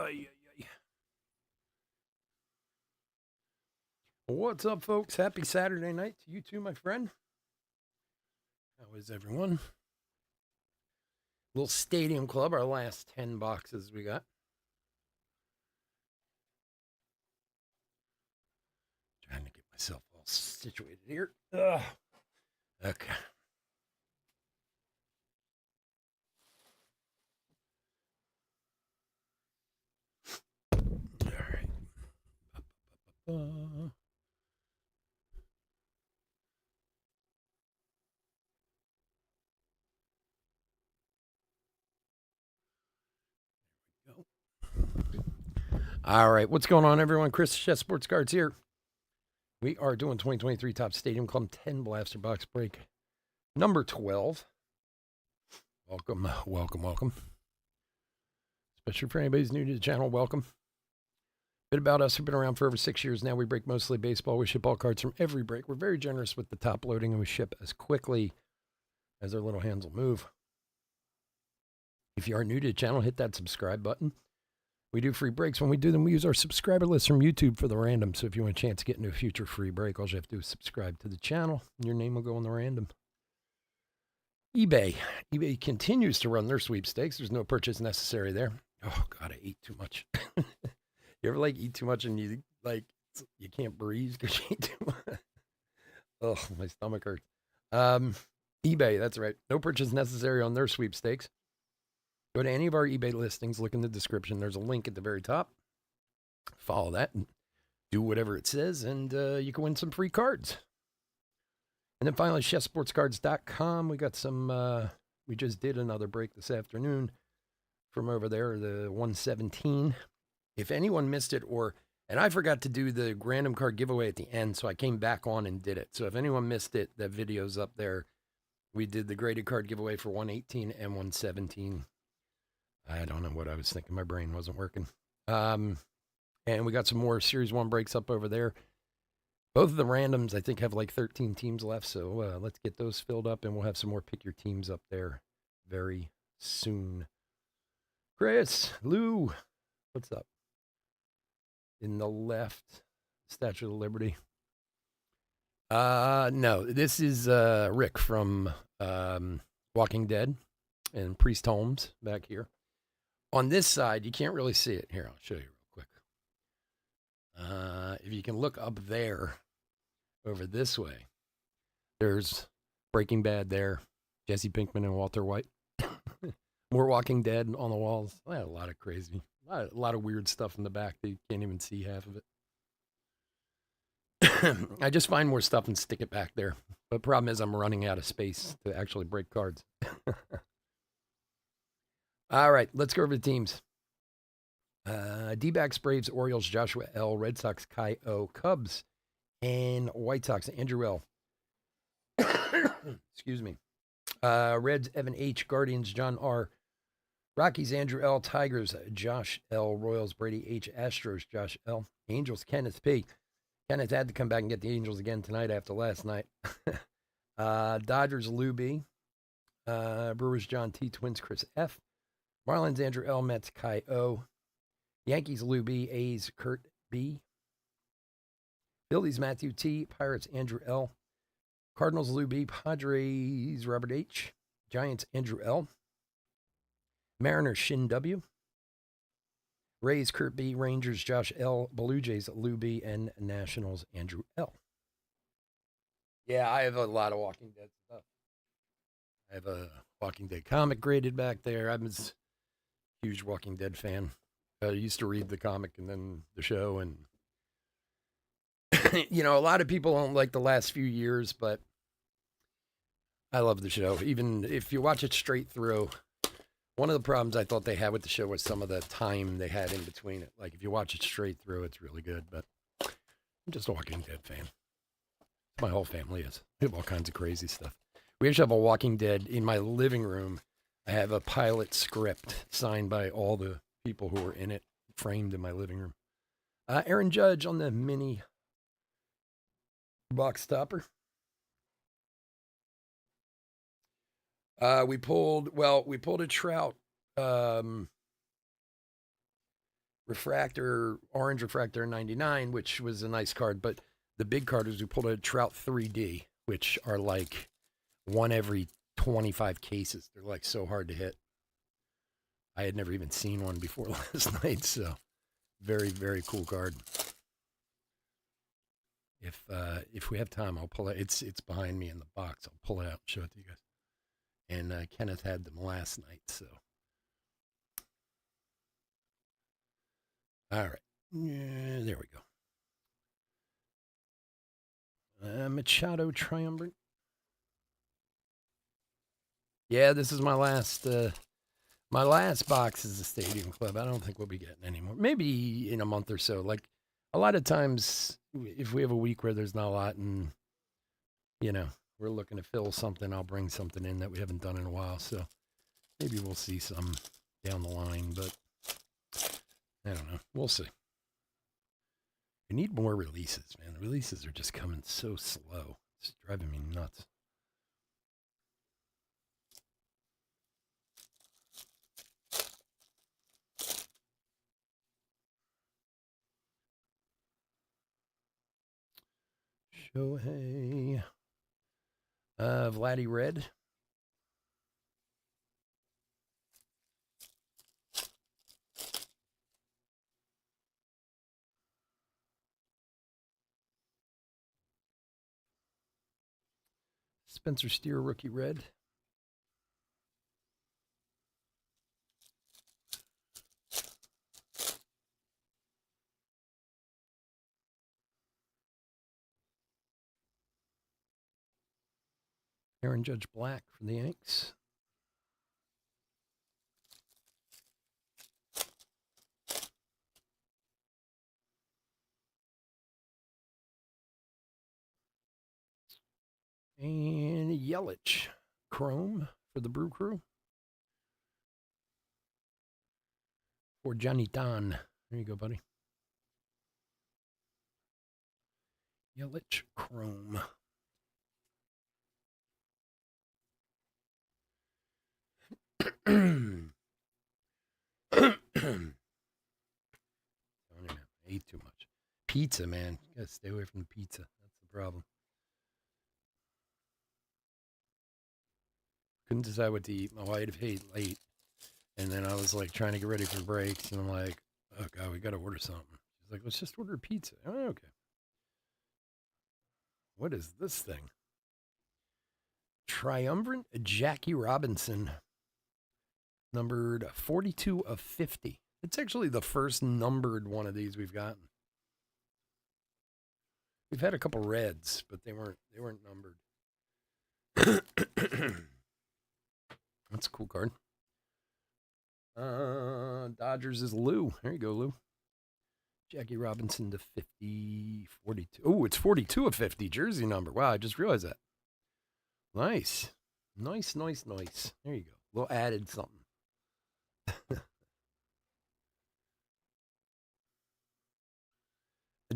Ay. What's up, folks? Happy Saturday night to you too, my friend. How is everyone? Little Stadium Club, our last 10 boxes we got. Trying to get myself all situated here. Ugh. Okay. All right. Go. All right. What's going on, everyone? Chris Chess Sports Cards here. We are doing 2023 Top Stadium Club 10 Blaster Box Break number 12. Welcome, welcome, welcome. Especially for anybody who's new to the channel, welcome. Bit about us. We've been around for over 6 years now. We break mostly baseball. We ship all cards from every break. We're very generous with the top loading, and we ship as quickly as our little hands will move. If you are new to the channel, hit that subscribe button. We do free breaks. When we do them, we use our subscriber list from YouTube for the random. So if you want a chance to get into a future free break, all you have to do is subscribe to the channel, and your name will go on the random. eBay. eBay continues to run their sweepstakes. There's no purchase necessary there. Oh, God, I ate too much. You ever eat too much and you can't breathe because you eat too much? Oh, my stomach hurts. eBay, that's right. No purchase necessary on their sweepstakes. Go to any of our eBay listings, look in the description. There's a link at the very top. Follow that and do whatever it says, and you can win some free cards. And then finally, chefsportscards.com. We got some, we just did another break this afternoon from over there, the 117. If anyone missed it, and I forgot to do the random card giveaway at the end, so I came back on and did it. So if anyone missed it, that video's up there. We did the graded card giveaway for 118 and 117. I don't know what I was thinking. My brain wasn't working. And we got some more Series 1 breaks up over there. Both of the randoms, I think, have 13 teams left. So let's get those filled up, and we'll have some more Pick Your Teams up there very soon. Chris, Lou, what's up? In the left, Statue of Liberty. No, this is Rick from Walking Dead and Priest Holmes back here. On this side, you can't really see it. Here, I'll show you real quick. If you can look up there, over this way, there's Breaking Bad there, Jesse Pinkman and Walter White. More Walking Dead on the walls. I had a lot of crazy, a lot of weird stuff in the back that you can't even see half of it. I just find more stuff and stick it back there. But the problem is I'm running out of space to actually break cards. All right, let's go over the teams. D-backs, Braves, Orioles, Joshua L., Red Sox, Kai O., Cubs, and White Sox, Andrew L. Excuse me. Reds, Evan H., Guardians, John R., Rockies, Andrew L., Tigers, Josh L., Royals, Brady H., Astros, Josh L., Angels, Kenneth P. Kenneth had to come back and get the Angels again tonight after last night. Dodgers, Lou B. Brewers, John T. Twins, Chris F. Marlins, Andrew L. Mets, Kai O. Yankees, Lou B. A's, Kurt B. Phillies, Matthew T. Pirates, Andrew L. Cardinals, Lou B. Padres, Robert H. Giants, Andrew L. Mariners, Shin W. Rays, Kurt B. Rangers, Josh L. Blue Jays, Lou B. And Nationals, Andrew L. Yeah, I have a lot of Walking Dead stuff. I have a Walking Dead comic graded back there. I'm a huge Walking Dead fan. I used to read the comic and then the show, and a lot of people don't like the last few years, but I love the show. Even if you watch it straight through, one of the problems I thought they had with the show was some of the time they had in between it. If you watch it straight through, it's really good, but I'm just a Walking Dead fan. My whole family is. We have all kinds of crazy stuff. We actually have a Walking Dead in my living room. I have a pilot script signed by all the people who were in it, framed in my living room. Aaron Judge on the mini box topper. We pulled a Trout Refractor, orange refractor 99, which was a nice card. But the big card is we pulled a Trout 3D, which are like one every 25 cases. They're like so hard to hit. I had never even seen one before last night, so very, very cool card. If we have time, I'll pull it. It's behind me in the box. I'll pull it out and show it to you guys. And Kenneth had them last night, so. All right. Yeah, there we go. Machado Triumvirate. Yeah, this is my last box is the Stadium Club. I don't think we'll be getting any more. Maybe in a month or so. Like a lot of times, if we have a week where there's not a lot and, we're looking to fill something, I'll bring something in that we haven't done in a while. So maybe we'll see some down the line, but I don't know. We'll see. We need more releases, man. The releases are just coming so slow. It's driving me nuts. Shohei. Vladdy Red. Spencer Steer, rookie red. Aaron Judge Black for the Yanks. And Yelich, Chrome for the Brew Crew. For Johnny Don. There you go, buddy. Yelich, Chrome. I ate too much. Pizza, man. You gotta stay away from the pizza. That's the problem. Couldn't decide what to eat. My wife ate late. And then I was like trying to get ready for breaks. And I'm like, oh, God, we gotta order something. She's like, let's just order pizza. Oh, okay. What is this thing? Triumvirate Jackie Robinson. Numbered 42 of 50. It's actually the first numbered one of these we've gotten. We've had a couple reds, but they weren't numbered. That's a cool card. Dodgers is Lou. There you go, Lou. Jackie Robinson to 50, 42. Oh, it's 42 of 50 jersey number. Wow, I just realized that. Nice. Nice. There you go. A little added something.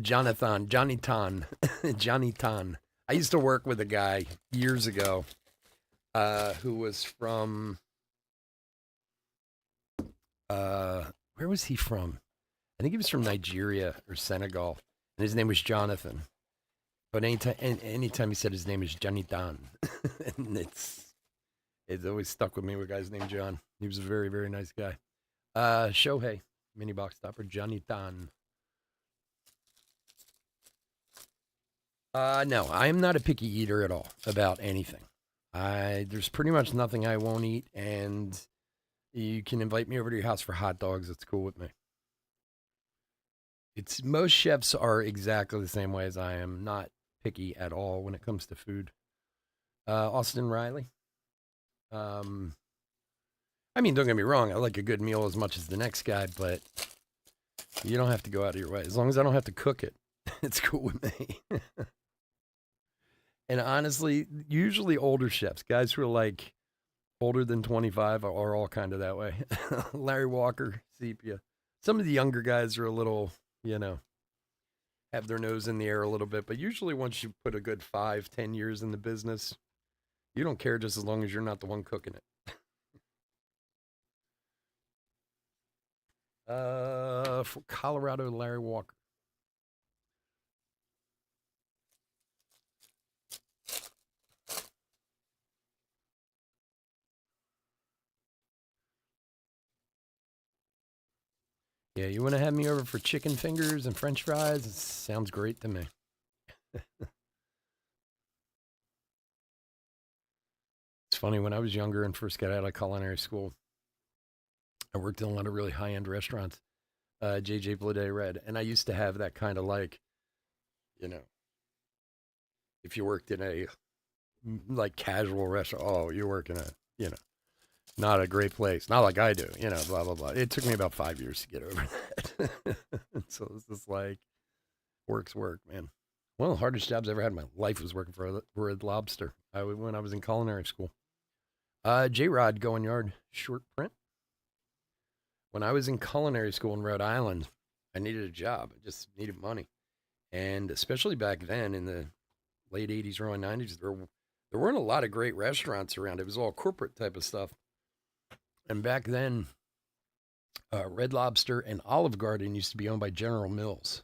Johnny Tan. I used to work with a guy years ago who was from, where was he from? I think he was from Nigeria or Senegal, and his name was Jonathan. But anytime he said his name is Johnny Tan, and it's always stuck with me with a guy's named John. He was a very, very nice guy. Shohei, mini box stopper, Johnny Tan. No, I am not a picky eater at all about anything. There's pretty much nothing I won't eat, and you can invite me over to your house for hot dogs. It's cool with me. Most chefs are exactly the same way as I am. Not picky at all when it comes to food. Austin Riley. I mean, don't get me wrong. I like a good meal as much as the next guy, but you don't have to go out of your way. As long as I don't have to cook it, it's cool with me. And honestly, usually older chefs, guys who are like older than 25 are all kind of that way. Larry Walker, Sepia. Some of the younger guys are a little, have their nose in the air a little bit. But usually once you put a good 5-10 years in the business, you don't care just as long as you're not the one cooking it. For Colorado, Larry Walker. Yeah, you want to have me over for chicken fingers and French fries? It sounds great to me. It's funny, when I was younger and first got out of culinary school, I worked in a lot of really high end restaurants, JJ Blade Red, and I used to have that kind of like, you know, if you worked in a like casual restaurant, oh, you work in a, you know, not a great place, not like I do, you know, blah blah blah. It took me about 5 years to get over that. So it's just like work's work, man. One of the hardest jobs I ever had in my life was working for Red Lobster. When I was in culinary school. J Rod Going Yard short print. When I was in culinary school in Rhode Island, I needed a job. I just needed money. And especially back then in the late 80s, early 90s, there weren't a lot of great restaurants around. It was all corporate type of stuff. And back then, Red Lobster and Olive Garden used to be owned by General Mills.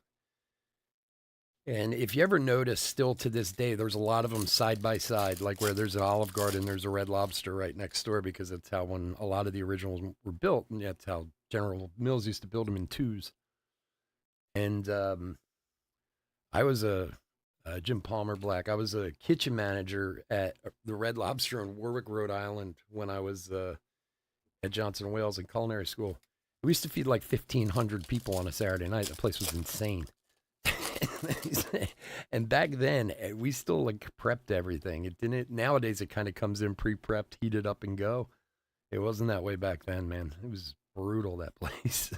And if you ever notice, still to this day, there's a lot of them side by side, like where there's an Olive Garden, there's a Red Lobster right next door, because that's how when a lot of the originals were built, and that's how General Mills used to build them in twos. And I was Jim Palmer Black. I was a kitchen manager at the Red Lobster in Warwick, Rhode Island, when I was at Johnson Wales in culinary school. We used to feed like 1,500 people on a Saturday night. The place was insane. And back then, we still like prepped everything. It didn't. Nowadays, it kind of comes in pre-prepped, heated up, and go. It wasn't that way back then, man. It was brutal, that place.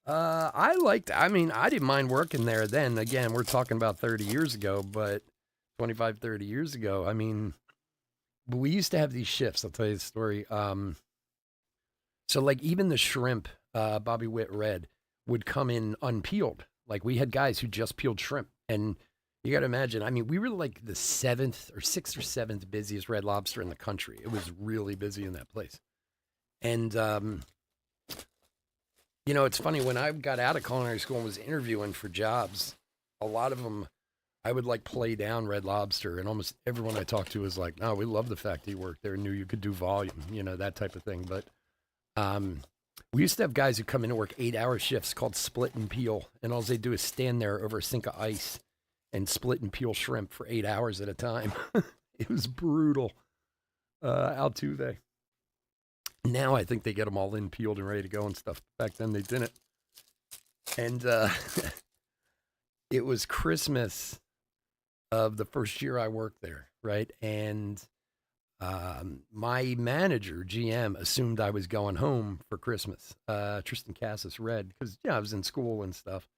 I liked. I mean, I didn't mind working there then. Again, we're talking about 30 years ago, but 25, 30 years ago. I mean, we used to have these shifts. I'll tell you the story. So like even the shrimp, Bobby Witt Red would come in unpeeled. Like we had guys who just peeled shrimp, and you got to imagine. I mean, we were like the seventh or sixth or seventh busiest Red Lobster in the country. It was really busy in that place, and you know, it's funny when I got out of culinary school and was interviewing for jobs, a lot of them I would like play down Red Lobster, and almost everyone I talked to was like, "No, we love the fact that you worked there, and knew you could do volume, you know, that type of thing." But um, we used to have guys who come in and work 8 hour shifts called split and peel, and all they do is stand there over a sink of ice and split and peel shrimp for 8 hours at a time. It was brutal. Altuve. Now I think they get them all in, peeled, and ready to go and stuff. Back then they didn't. And it was Christmas of the first year I worked there, right? And my manager, GM, assumed I was going home for Christmas. Tristan Cassis Red, because I was in school and stuff.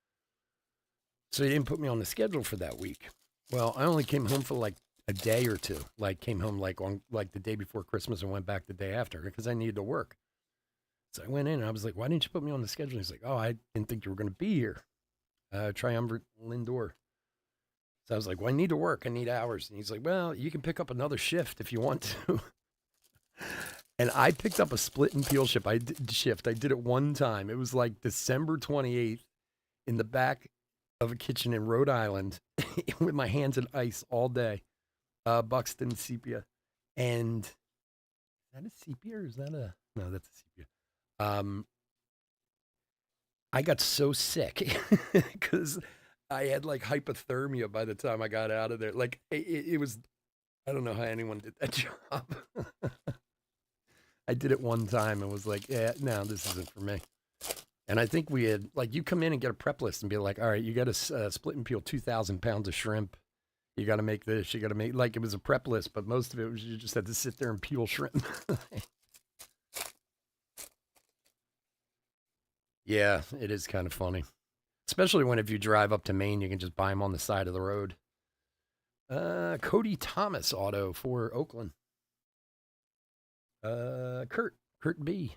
So he didn't put me on the schedule for that week. Well, I only came home for like a day or two. Like came home like on like the day before Christmas and went back the day after because I needed to work. So I went in and I was like, "Why didn't you put me on the schedule?" He's like, "Oh, I didn't think you were going to be here." Triumvirate Lindor. So I was like, "Well, I need to work. I need hours." And he's like, "Well, you can pick up another shift if you want to." And I picked up a split and peel shift. I did it one time. It was like December 28th in the back of a kitchen in Rhode Island with my hands in ice all day. Buxton sepia. And is that a sepia or is that a no, that's a sepia. Um I got so sick because I had like hypothermia by the time I got out of there. Like it was I don't know how anyone did that job. I did it one time and was like, yeah, no, this isn't for me. And I think we had like you come in and get a prep list and be like, all right, you got to split and peel 2,000 pounds of shrimp. You got to make this. You got to make like it was a prep list, but most of it was you just had to sit there and peel shrimp. Yeah, it is kind of funny, especially when if you drive up to Maine, you can just buy them on the side of the road. Cody Thomas auto for Oakland. Kurt B.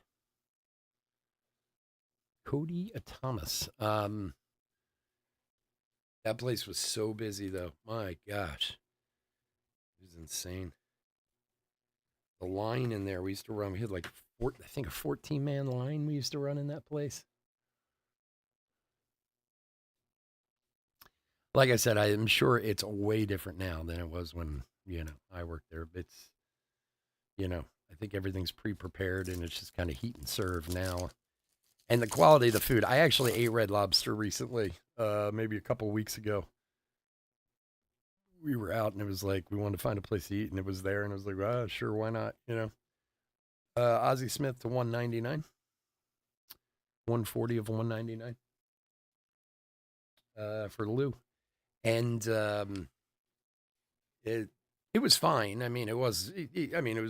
Cody Thomas. That place was so busy though. My gosh, it was insane. The line in there, we used to run. We had like I think a 14-man line we used to run in that place. Like I said, I am sure it's way different now than it was when I worked there. It's I think everything's pre-prepared and it's just kind of heat and serve now. And the quality of the food. I actually ate Red Lobster recently, maybe a couple weeks ago. We were out and it was like we wanted to find a place to eat and it was there and it was like, ah, sure, why not? Ozzie Smith to 199, 140 of 199 for Lou, and it was fine. I mean, it was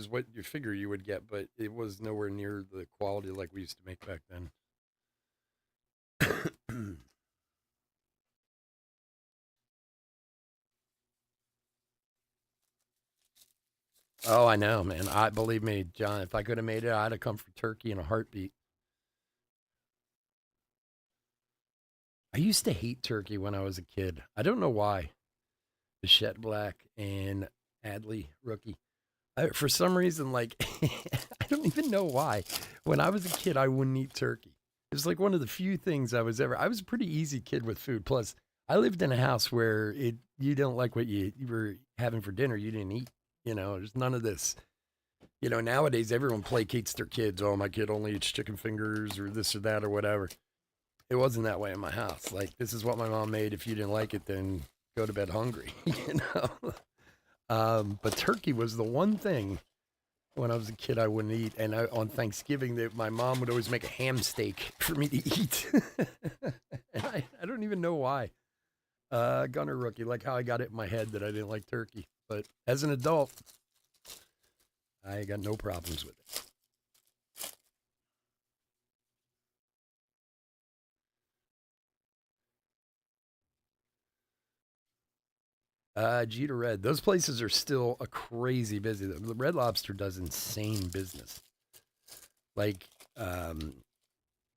what you figure you would get, but it was nowhere near the quality like we used to make back then. Oh, I know, man. I believe me, John. If I could have made it, I'd have come for turkey in a heartbeat. I used to hate turkey when I was a kid. I don't know why. Bichette Black and Adley Rookie. For some reason, like I don't even know why. When I was a kid, I wouldn't eat turkey. It was like one of the few things I was ever. I was a pretty easy kid with food. Plus, I lived in a house where you don't like what you were having for dinner. You didn't eat. There's none of this. Nowadays everyone placates their kids. Oh, my kid only eats chicken fingers or this or that or whatever. It wasn't that way in my house. Like, this is what my mom made. If you didn't like it, then go to bed hungry, But turkey was the one thing when I was a kid I wouldn't eat. And on Thanksgiving, my mom would always make a ham steak for me to eat. And I don't even know why. Gunner Rookie, like how I got it in my head that I didn't like turkey. But as an adult, I got no problems with it. Jeter Red. Those places are still a crazy busy. The Red Lobster does insane business. Like a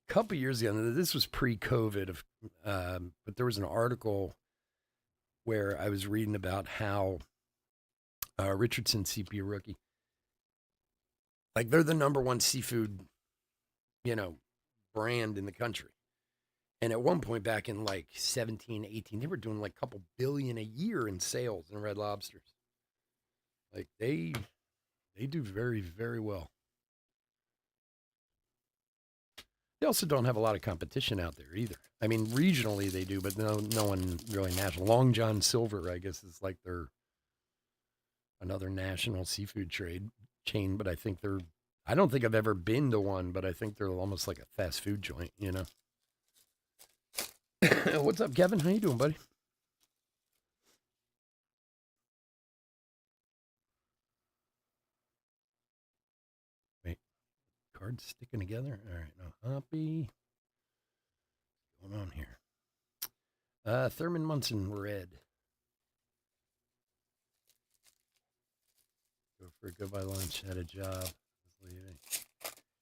couple years ago, this was pre-COVID, but there was an article where I was reading about how Richardson CP Rookie, like they're the number one seafood, brand in the country. And at one point back in like 17, 18, they were doing like a couple billion a year in sales in Red Lobsters. Like they do very, very well. They also don't have a lot of competition out there either. I mean, regionally they do, but no one really national. Long John Silver, I guess, is like their another national seafood trade chain, but I don't think I've ever been to one, but I think they're almost like a fast food joint, What's up, Kevin? How you doing, buddy? Wait, cards sticking together. All right, no Hoppy. What's going on here? Thurman Munson red. Go for a goodbye lunch. Had a job.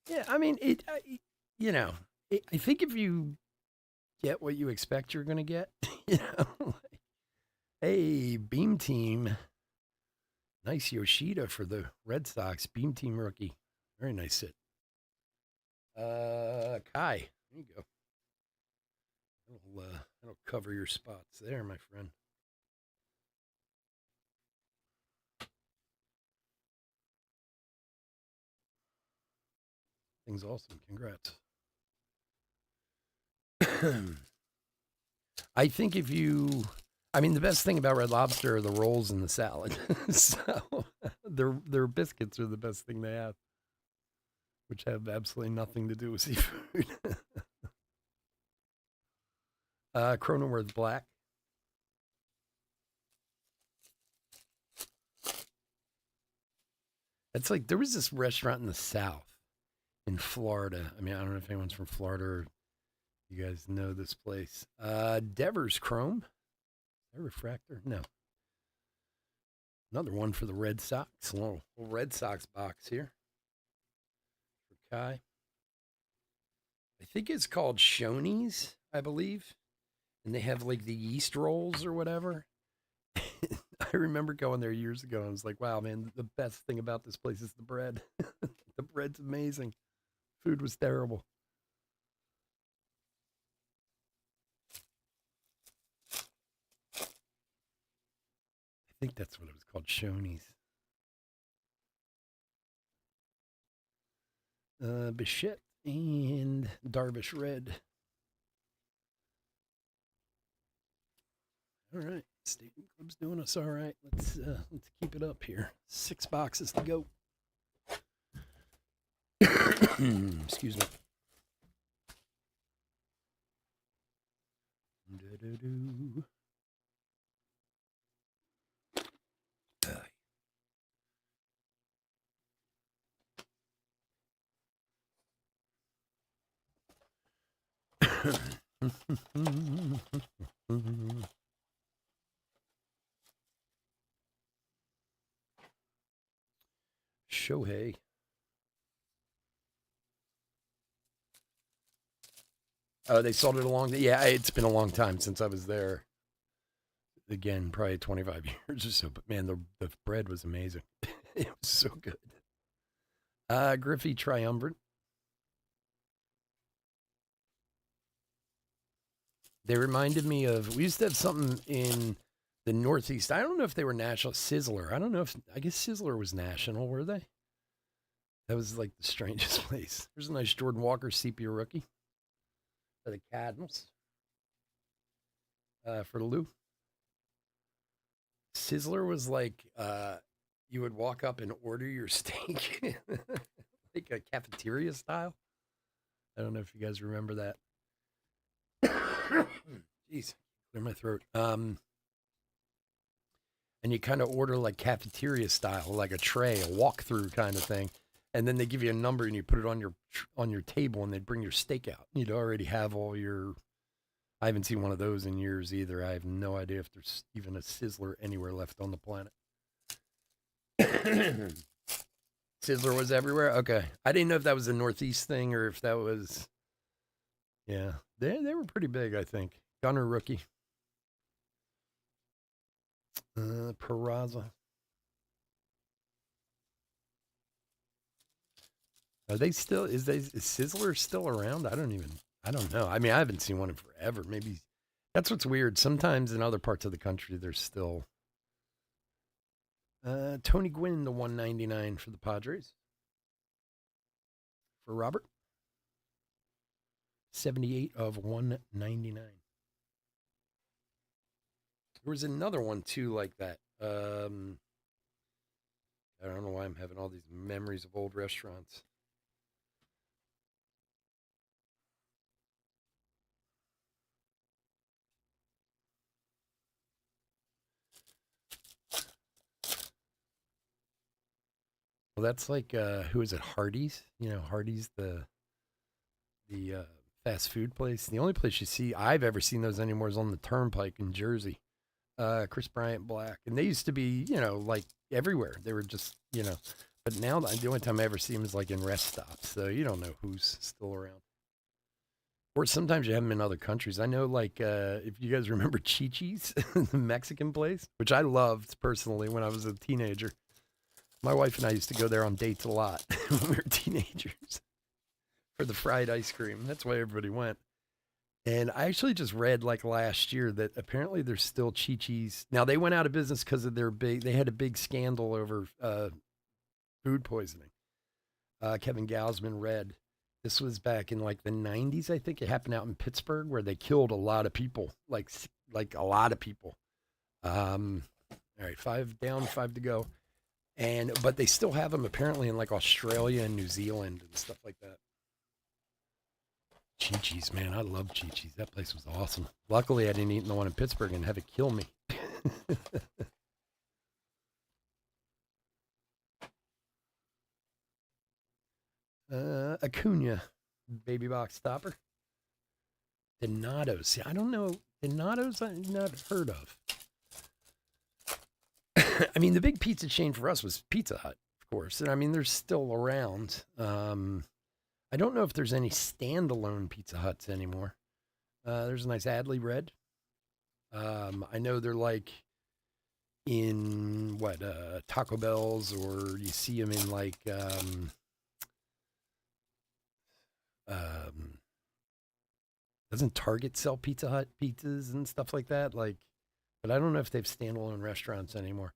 Yeah, I mean I think if you get what you expect you're going to get, hey, Beam Team. Nice Yoshida for the Red Sox. Beam Team rookie. Very nice hit. Kai. There you go. That'll cover your spots there, my friend. Thing's awesome. Congrats. I think the best thing about Red Lobster are the rolls and the salad. So their biscuits are the best thing they have, which have absolutely nothing to do with seafood. Cronenworth Black. It's like there was this restaurant in the South in Florida. I mean, I don't know if anyone's from Florida or you guys know this place. Devers Chrome. A refractor? No. Another one for the Red Sox. A little Red Sox box here for Kai. I think it's called Shoney's, I believe. And they have like the yeast rolls or whatever. I remember going there years ago. And I was like, wow, man, the best thing about this place is the bread. The bread's amazing. Food was terrible. I think that's what it was called, Shoney's. Bichette and Darvish Red. All right, Statement Club's doing us all right. Let's keep it up here. 6 boxes to go. Excuse me. Do-do-do. Shohei. Oh, they sold it along. Yeah, it's been a long time since I was there. Again, probably 25 years or so. But man, the bread was amazing. It was so good. Griffey Triumvirate. They reminded me of, we used to have something in the Northeast. I don't know if they were national. Sizzler. I don't know if, I guess Sizzler was national, were they? That was like the strangest place. There's a nice Jordan Walker sepia rookie for the Cardinals. For Lou. Sizzler was like, you would walk up and order your steak, like a cafeteria style. I don't know if you guys remember that. Jeez, clear my throat. And you kind of order like cafeteria style, like a tray, a walkthrough kind of thing. And then they give you a number and you put it on your table and they'd bring your steak out. You'd already have all your, I haven't seen one of those in years either. I have no idea if there's even a Sizzler anywhere left on the planet. Sizzler was everywhere? Okay. I didn't know if that was a Northeast thing or if that was, yeah. They were pretty big, I think. Gunner rookie. Peraza. Are they still, is Sizzler still around? I don't know. I mean, I haven't seen one in forever. Maybe that's what's weird. Sometimes in other parts of the country, there's still. Tony Gwynn, the 199 for the Padres. For Robert. 78 of 199. There was another one too like that. I don't know why I'm having all these memories of old restaurants. Well, that's like who is it? Hardee's. You know, Hardee's, the fast food place. The only place you see I've ever seen those anymore is on the Turnpike in Jersey. Chris Bryant Black, and they used to be, you know, like everywhere. They were just, you know, but now the only time I ever see them is like in rest stops. So you don't know who's still around. Or sometimes you have them in other countries. I know, like, if you guys remember Chi-Chi's, the Mexican place, which I loved personally when I was a teenager. My wife and I used to go there on dates a lot when we were teenagers for the fried ice cream. That's why everybody went. And I actually just read like last year that apparently there's still Chi-Chi's. Now they went out of business because of they had a big scandal over food poisoning. Kevin Gausman read. This was back in like the 90s, I think. It happened out in Pittsburgh where they killed a lot of people, like a lot of people. All right, 5 down, 5 to go. But they still have them apparently in like Australia and New Zealand and stuff like that. Chi-Chi's, man. I love Chi-Chi's. That place was awesome. Luckily, I didn't eat the one in Pittsburgh and have it kill me. Acuna, baby box stopper. Donatos. See, I don't know. Donatos I've not heard of. I mean, the big pizza chain for us was Pizza Hut, of course. And I mean, they're still around. I don't know if there's any standalone Pizza Huts anymore. There's a nice Adley Red. I know they're like in what Taco Bell's, or you see them in like um, doesn't Target sell Pizza Hut pizzas and stuff like that? Like, but I don't know if they've standalone restaurants anymore.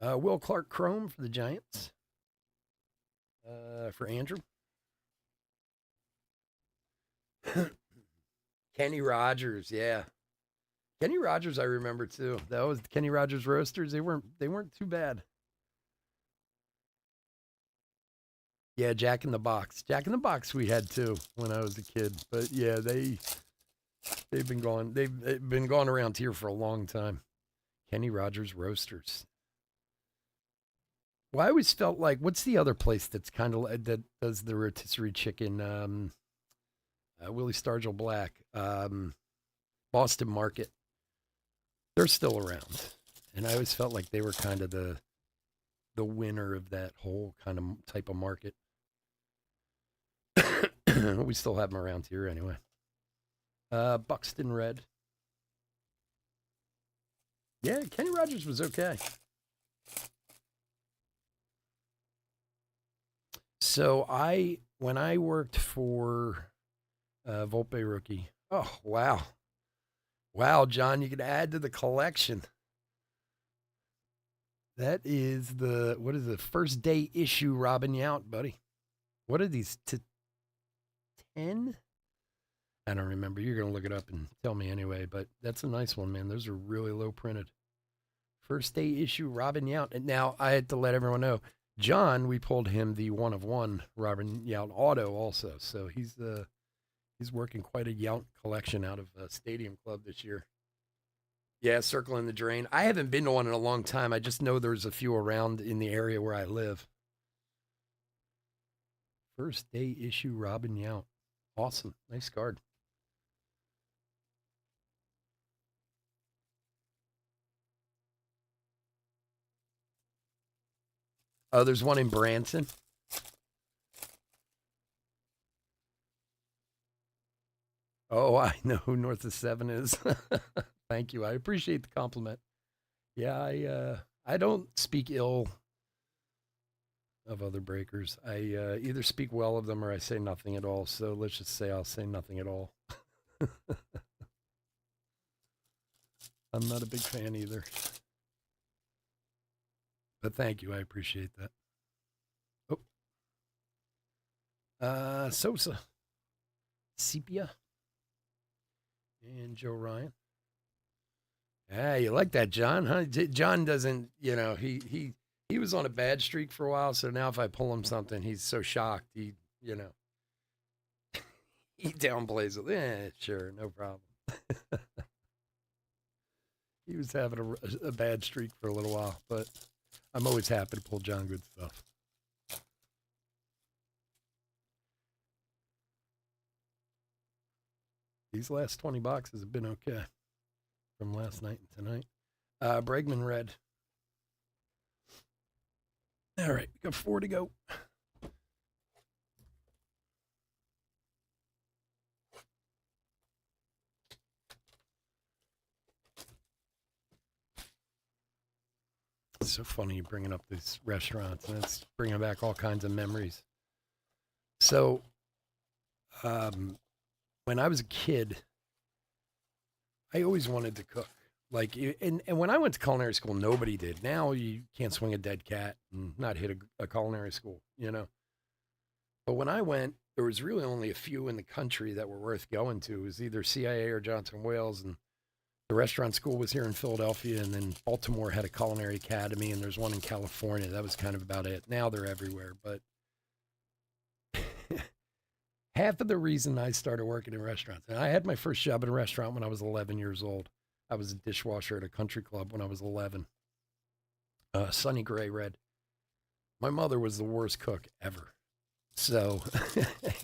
Will Clark Chrome for the Giants. For Andrew. Kenny Rogers, yeah. Kenny Rogers, I remember too. That was Kenny Rogers Roasters. They weren't too bad. Yeah, Jack in the Box. Jack in the Box we had too when I was a kid. But yeah, they've been gone. They've been gone around here for a long time. Kenny Rogers Roasters. Well, I always felt like what's the other place that's kind of that does the rotisserie chicken? Willie Stargell Black, Boston Market. They're still around, and I always felt like they were kind of the winner of that whole kind of type of market. We still have them around here anyway. Buxton Red. Yeah, Kenny Rogers was okay. So when I worked for Volpe Rookie. Oh wow, wow, John, you could add to the collection. That is what is the first day issue Robin Yount, buddy? What are these to 10? I don't remember. You're gonna look it up and tell me anyway. But that's a nice one, man. Those are really low printed. First day issue Robin Yount. And now I had to let everyone know, John, we pulled him the one of one Robin Yount auto also. So he's working quite a Yount collection out of Stadium Club this year. Yeah, circling the drain. I haven't been to one in a long time. I just know there's a few around in the area where I live. First day issue Robin Yount. Awesome. Nice card. Oh, there's one in Branson. Oh, I know who North of Seven is. Thank you. I appreciate the compliment. Yeah, I don't speak ill of other breakers. I either speak well of them or I say nothing at all. So let's just say I'll say nothing at all. I'm not a big fan either. But thank you. I appreciate that. Oh. Sosa. Sepia. And Joe Ryan. Yeah, you like that, John? Huh? John doesn't. He was on a bad streak for a while. So now if I pull him something, he's so shocked. He downplays it. Yeah, sure, no problem. He was having a bad streak for a little while, but I'm always happy to pull John good stuff. These last 20 boxes have been okay from last night and tonight. Bregman Red. All right, we got 4 to go. It's so funny you bringing up these restaurants, and it's bringing back all kinds of memories. So, when I was a kid, I always wanted to cook. Like, and when I went to culinary school, nobody did. Now you can't swing a dead cat and not hit a culinary school, But when I went, there was really only a few in the country that were worth going to. It was either CIA or Johnson Wales, and the restaurant school was here in Philadelphia, and then Baltimore had a culinary academy, and there's one in California. That was kind of about it. Now they're everywhere, but half of the reason I started working in restaurants, and I had my first job in a restaurant when I was 11 years old. I was a dishwasher at a country club when I was 11. Sunny Gray Red. My mother was the worst cook ever. So,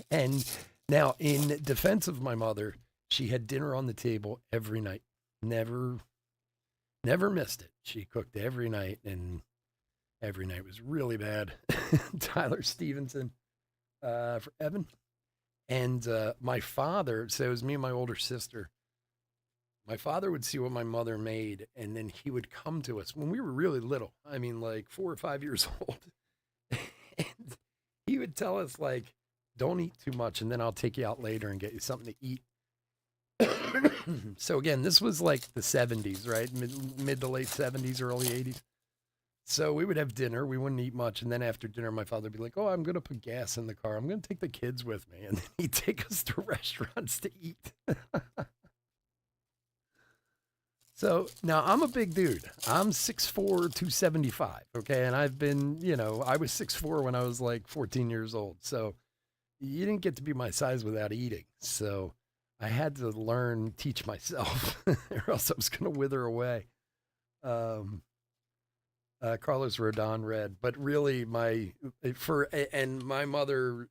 and now in defense of my mother, she had dinner on the table every night. Never missed it. She cooked every night, and every night was really bad. Tyler Stevenson for Evan. And my father, so it was me and my older sister. My father would see what my mother made, and then he would come to us when we were really little. I mean, like 4 or 5 years old. And he would tell us, like, don't eat too much, and then I'll take you out later and get you something to eat. So again, this was like the 70s, right? Mid to late 70s, early 80s. So we would have dinner. We wouldn't eat much. And then after dinner, my father would be like, oh, I'm going to put gas in the car. I'm going to take the kids with me. And then he'd take us to restaurants to eat. So now I'm a big dude. I'm 6'4", 275. Okay. And I've been, I was 6'4" when I was like 14 years old. So you didn't get to be my size without eating. So I had to teach myself, or else I was going to wither away. Carlos Rodon read, but really and my mother,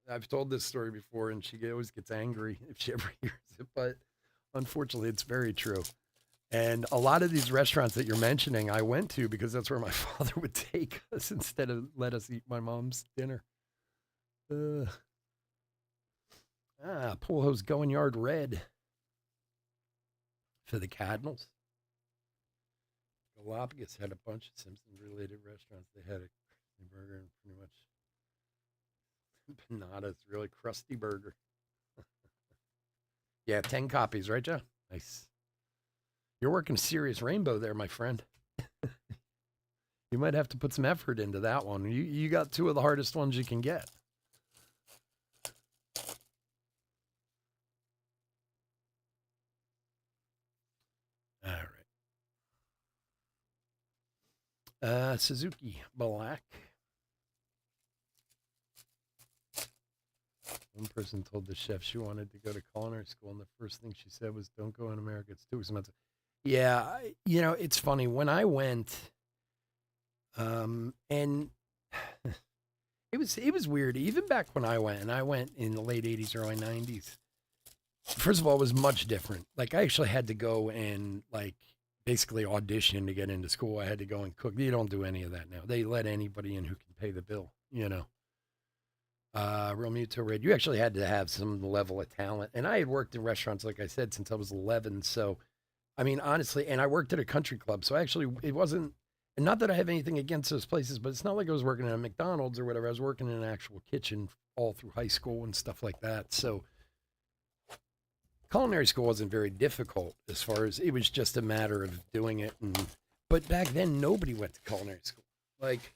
I've told this story before, and she always gets angry if she ever hears it, but unfortunately, it's very true. And a lot of these restaurants that you're mentioning, I went to because that's where my father would take us instead of let us eat my mom's dinner. Pool host going yard red for the Cardinals. Galapagos had a bunch of Simpsons-related restaurants. They had a crusty burger and pretty much Panada's really crusty burger. Yeah, 10 copies, right, Joe? Nice. You're working serious rainbow there, my friend. You might have to put some effort into that one. You got two of the hardest ones you can get. All right. Suzuki Black. One person told the chef she wanted to go to culinary school, and the first thing she said was, don't go in America. It's too expensive. Yeah, it's funny. When I went, and it was weird. Even back when I went, and I went in the late 80s, early 90s. First of all, it was much different. Like, I actually had to go and, like, basically audition to get into school. I had to go and cook. You don't do any of that now. They let anybody in who can pay the bill, Real Muto Red, you actually had to have some level of talent. And I had worked in restaurants, like I said, since I was 11. So, I mean, honestly, and I worked at a country club. So actually, it wasn't, and not that I have anything against those places, but it's not like I was working at a McDonald's or whatever. I was working in an actual kitchen all through high school and stuff like that. So, culinary school wasn't very difficult as far as it was just a matter of doing it. But back then, nobody went to culinary school. Like,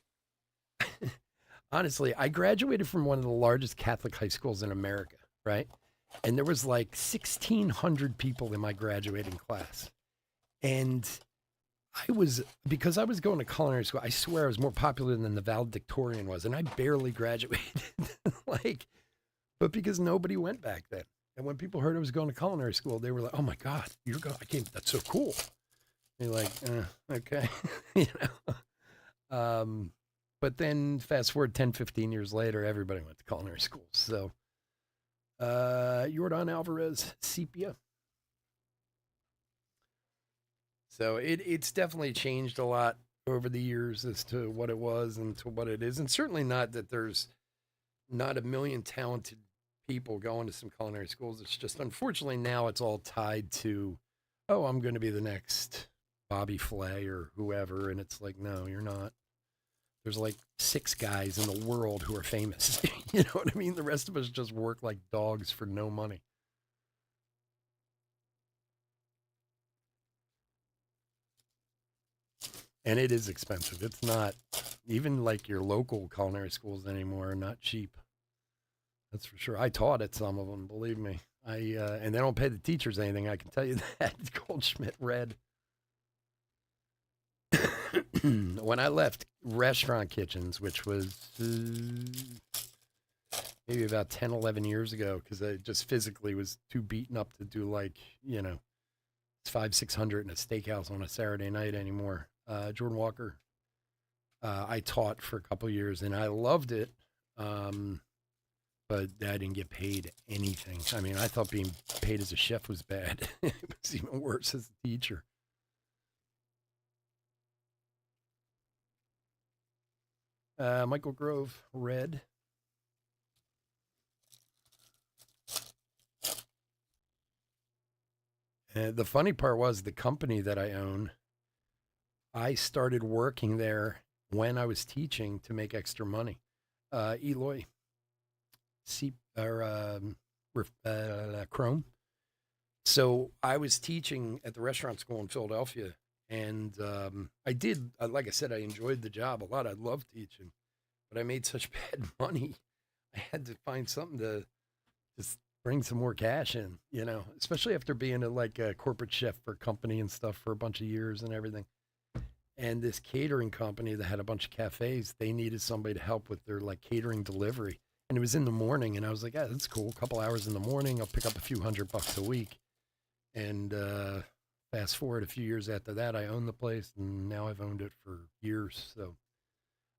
honestly, I graduated from one of the largest Catholic high schools in America, right? And there was like 1,600 people in my graduating class. And because I was going to culinary school, I swear I was more popular than the valedictorian was. And I barely graduated. But because nobody went back then. And when people heard I was going to culinary school, they were like, oh my God, you're going, that's so cool. And you're like, okay. But then fast forward 10, 15 years later, everybody went to culinary school. So, Jordan Alvarez, Sepia. So it's definitely changed a lot over the years as to what it was and to what it is. And certainly not that there's not a million talented people going to some culinary schools. It's just, unfortunately, now it's all tied to, oh, I'm going to be the next Bobby Flay or whoever. And it's like, no, you're not. There's like 6 guys in the world who are famous. You know what I mean? The rest of us just work like dogs for no money. And it is expensive. It's not even like your local culinary schools anymore are not cheap. That's for sure. I taught at some of them, believe me. And they don't pay the teachers anything. I can tell you that. Goldschmidt read. When I left Restaurant Kitchens, which was maybe about 10, 11 years ago, because I just physically was too beaten up to do it's 500-600 in a steakhouse on a Saturday night anymore. Jordan Walker, I taught for a couple years and I loved it. But I didn't get paid anything. I mean, I thought being paid as a chef was bad. It was even worse as a teacher. Michael Grove, red. The funny part was the company that I own, I started working there when I was teaching to make extra money. Eloy, Chrome. So I was teaching at the restaurant school in Philadelphia, and I did, like I said, I enjoyed the job a lot. I loved teaching, but I made such bad money. I had to find something to just bring some more cash in, especially after being like a corporate chef for a company and stuff for a bunch of years and everything. And this catering company that had a bunch of cafes, they needed somebody to help with their like catering delivery. And it was in the morning, and I was like, yeah, that's cool. A couple hours in the morning, I'll pick up a few $100 a week. And fast forward a few years after that, I owned the place, and now I've owned it for years. So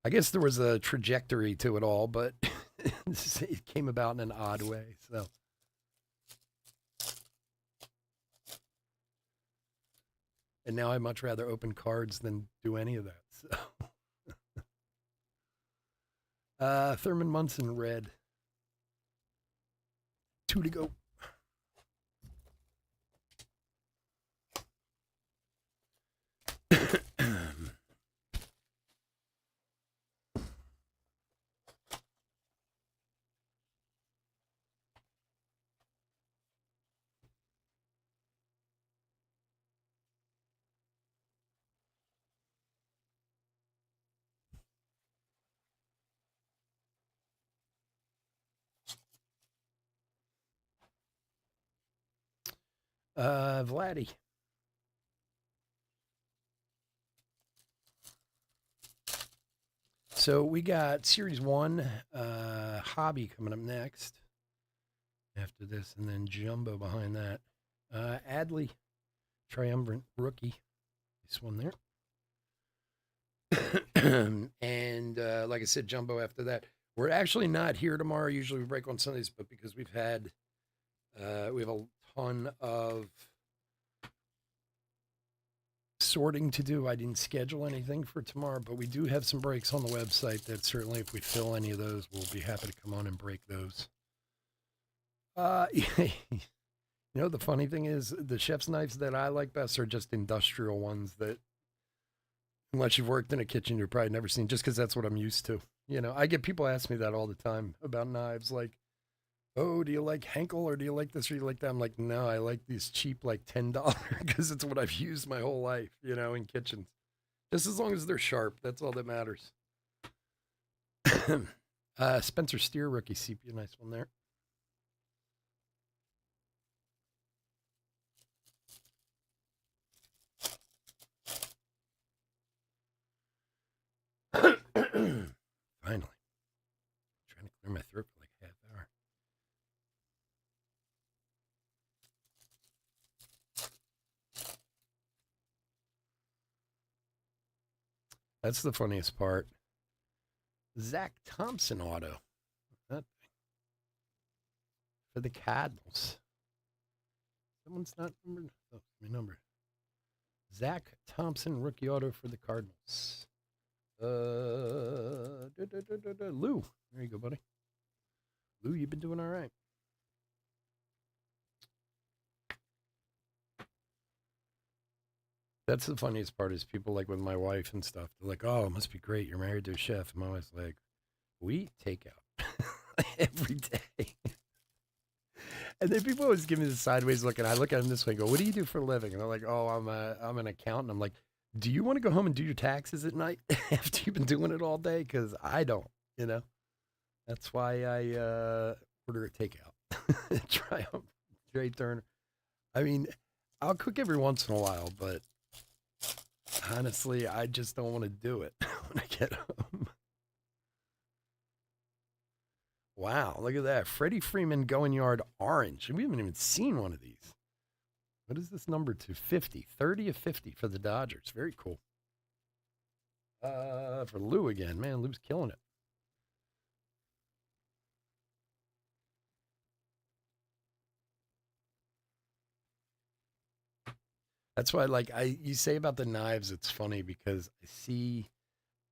I guess there was a trajectory to it all, but it came about in an odd way. So, and now I'd much rather open cards than do any of that. So, Thurman Munson red. 2 to go. Vladdy. So we got Series 1 Hobby coming up next after this, and then Jumbo behind that. Adley, Triumvirate Rookie. This one there. And like I said, Jumbo after that. We're actually not here tomorrow. Usually we break on Sundays, but because we have a ton of sorting to do, I didn't schedule anything for tomorrow, but we do have some breaks on the website that certainly if we fill any of those, we'll be happy to come on and break those. The funny thing is the chef's knives that I like best are just industrial ones that, unless you've worked in a kitchen, you've probably never seen, just because that's what I'm used to. I get people ask me that all the time about knives, like, oh, do you like Henkel or do you like this or do you like that? I'm like, no, I like these cheap, like $10 because it's what I've used my whole life, in kitchens. Just as long as they're sharp, that's all that matters. Spencer Steer rookie sepia, nice one there. Finally. I'm trying to clear my throat for like a half hour. That's the funniest part. Zach Thompson auto. That thing. For the Cardinals. Someone's not numbered. Oh, my number. Zach Thompson rookie auto for the Cardinals. Lou. There you go, buddy. Lou, you've been doing all right. That's the funniest part is people like with my wife and stuff. They're like, oh, it must be great. You're married to a chef. And my wife's like, we take out every day. And then people always give me the sideways look, and I look at them this way and go, what do you do for a living? And they're like, oh, I'm an accountant. I'm like, do you want to go home and do your taxes at night after you've been doing it all day? Because I don't, That's why I order a takeout. Triumph, Trey Turner. I mean, I'll cook every once in a while, but honestly, I just don't want to do it when I get home. Wow, look at that. Freddie Freeman going yard orange. We haven't even seen one of these. What is this number to 50? 30 of 50 for the Dodgers. Very cool. For Lou again. Man, Lou's killing it. That's why, you say about the knives, it's funny because I see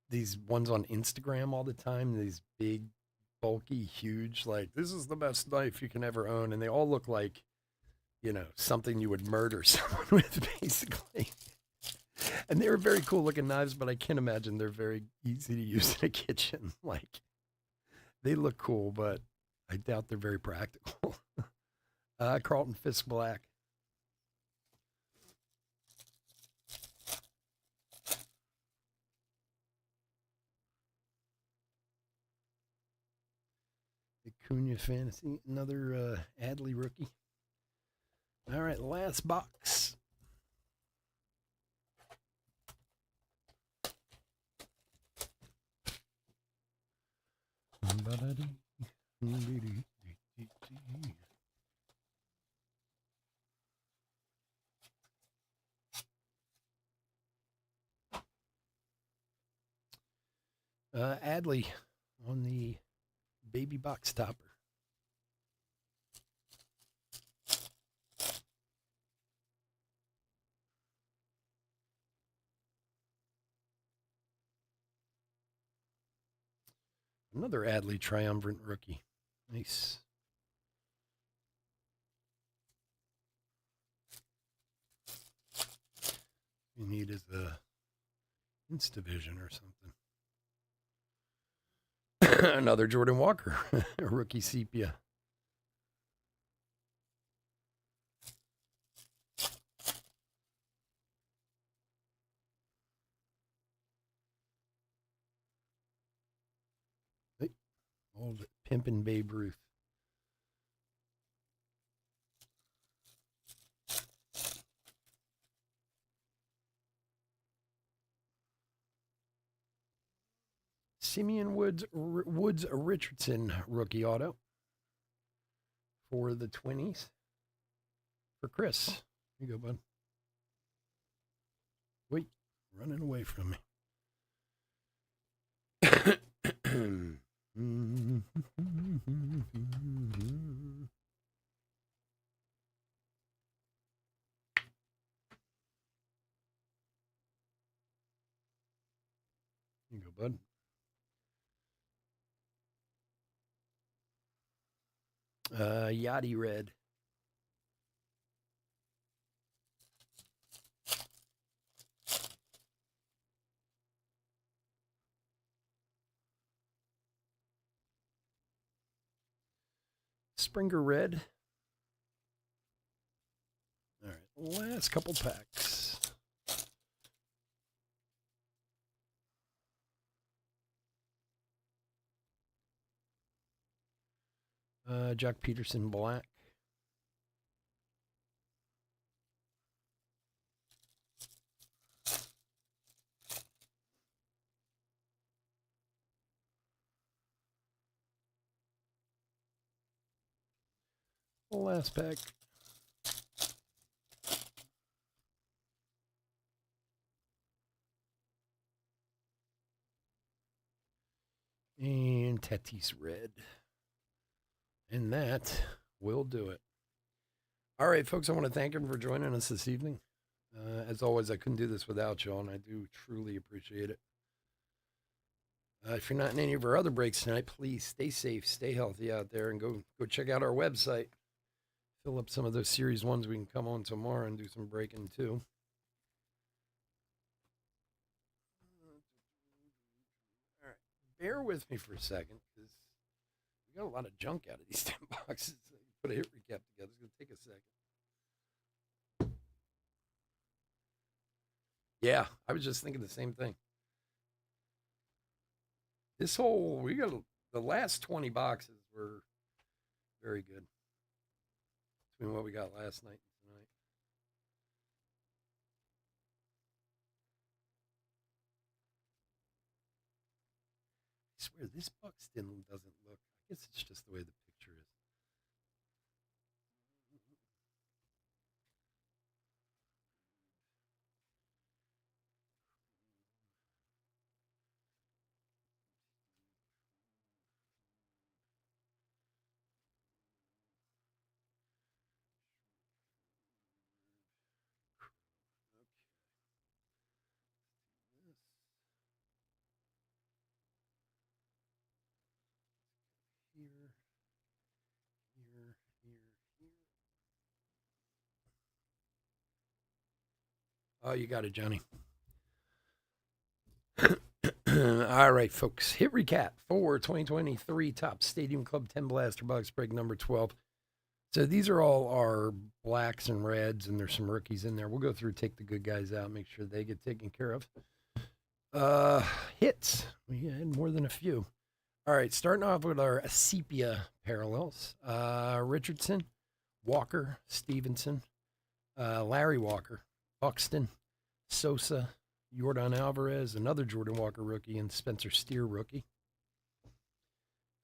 these ones on Instagram all the time, these big, bulky, huge, like, this is the best knife you can ever own. And they all look like, something you would murder someone with, basically. And they were very cool looking knives, but I can't imagine they're very easy to use in a kitchen. Like, they look cool, but I doubt they're very practical. Carlton Fisk Black. Acuna Fantasy, another Adley rookie. All right, last box. Adley on the baby box topper. Another Adley Triumvirate rookie. Nice. You need is the Instavision or something. Another Jordan Walker, rookie sepia. Hey, old pimpin' Babe Ruth. Simeon Woods Richardson rookie auto for the 20s for Chris. Here you go, bud. Wait, running away from me. Here you go, bud. Yachty red. Springer red. All right, last couple packs. Jock Peterson black. Last pack. And Tatis red. And that will do it. All right, folks, I want to thank everyone for joining us this evening. As always, I couldn't do this without you, and I do truly appreciate it. If you're not in any of our other breaks tonight, please stay safe, stay healthy out there, and go check out our website. Fill up some of those series ones. We can come on tomorrow and do some breaking too. All right, bear with me for a second because we got a lot of junk out of these 10 boxes. Put a hit recap together. It's going to take a second. Yeah, I was just thinking the same thing. We got the last 20 boxes were very good between what we got last night and tonight. I swear this Buxton doesn't look. I guess it's just the way the picture is. Here. Oh, you got it, Johnny. All right, folks. Hit recap for 2023 Top Stadium Club 10 Blaster Box break number 12. So these are all our blacks and reds, and there's some rookies in there. We'll go through, take the good guys out, make sure they get taken care of. Hits. We had more than a few. All right, starting off with our sepia parallels. Richardson, Walker, Stevenson, Larry Walker, Buxton, Sosa, Jordan Alvarez, another Jordan Walker rookie, and Spencer Steer rookie.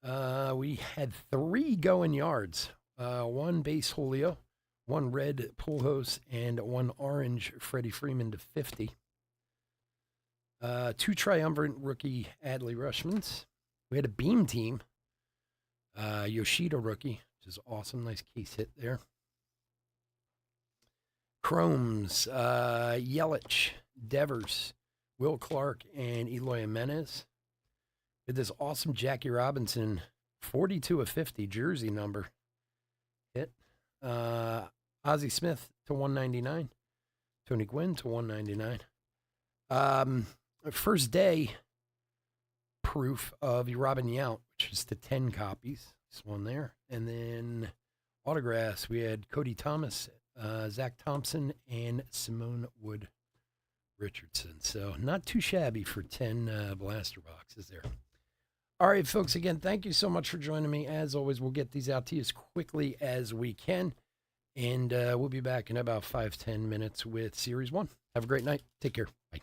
We had 3 going yards. 1 base Julio, 1 red Pujols, and 1 orange Freddie Freeman to 50. 2 triumvirate rookie Adley Rushmans. We had a beam team. Yoshida rookie, which is awesome. Nice case hit there. Chromes, Yelich, Devers, Will Clark, and Eloy Jimenez. With this awesome Jackie Robinson 42 of 50 jersey number hit. Ozzie Smith to 199. Tony Gwynn to 199. First day proof of Robin Yount, which is to 10 copies. This one there. And then autographs, we had Cody Thomas, Zach Thompson, and Simone Wood Richardson. So not too shabby for 10 blaster boxes there. All right, folks, again, thank you so much for joining me. As always, we'll get these out to you as quickly as we can. And we'll be back in about 5-10 minutes with Series 1. Have a great night. Take care. Bye.